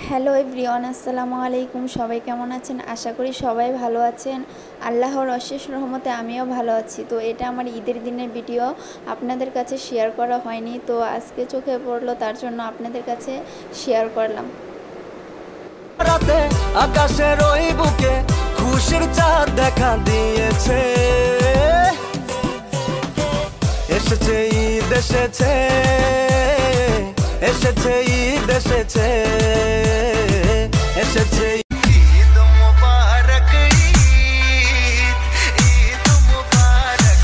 Hello everyone, আসসালামু আলাইকুম। সবাই কেমন আছেন? আশা করি সবাই ভালো আছেন। আল্লাহর অশেষ রহমতে আমিও ভালো আছি। তো এটা আমার ঈদের দিনের ভিডিও, আপনাদের কাছে শেয়ার করা হয়নি, তো আজকে চোখে পড়লো, তার জন্য আপনাদের কাছে শেয়ার করলাম। রাতে আকাশের ওই বুকে খুশির চাঁদ দেখা দিয়েছে, এসেছে ঈদ এসেছে, এসেছে ঈদ এসেছে, এসেছে ঈদ মুবারক, ঈদ ঈদ মুবারক,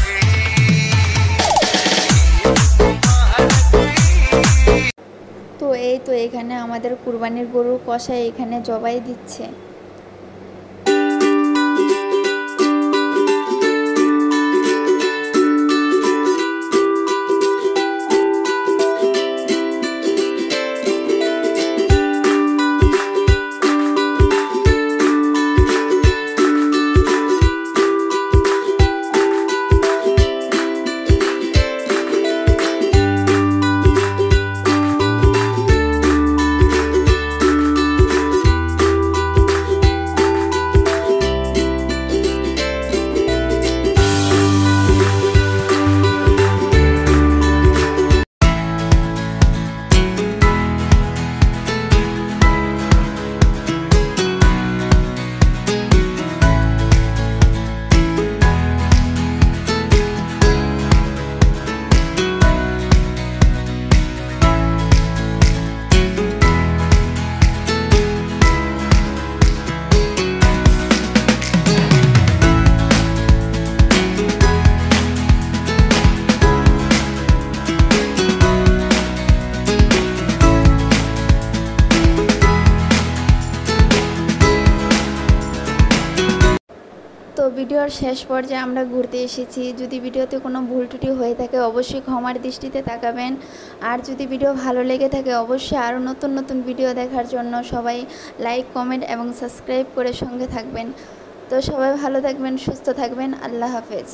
তো এই তো এখানে আমাদের কুরবানির গরুর কষাই এখানে জবাই দিচ্ছে। তো ভিডিওর শেষ পর্যায়ে আমরা ঘুরতে এসেছি। যদি ভিডিওতে কোনো ভুল ত্রুটি হয়ে থাকে অবশ্যই ক্ষমার দৃষ্টিতে তাকাবেন। আর যদি ভিডিও ভালো লেগে থাকে অবশ্যই আরও নতুন নতুন ভিডিও দেখার জন্য সবাই লাইক, কমেন্ট এবং সাবস্ক্রাইব করে সঙ্গে থাকবেন। তো সবাই ভালো থাকবেন, সুস্থ থাকবেন। আল্লাহ হাফেজ।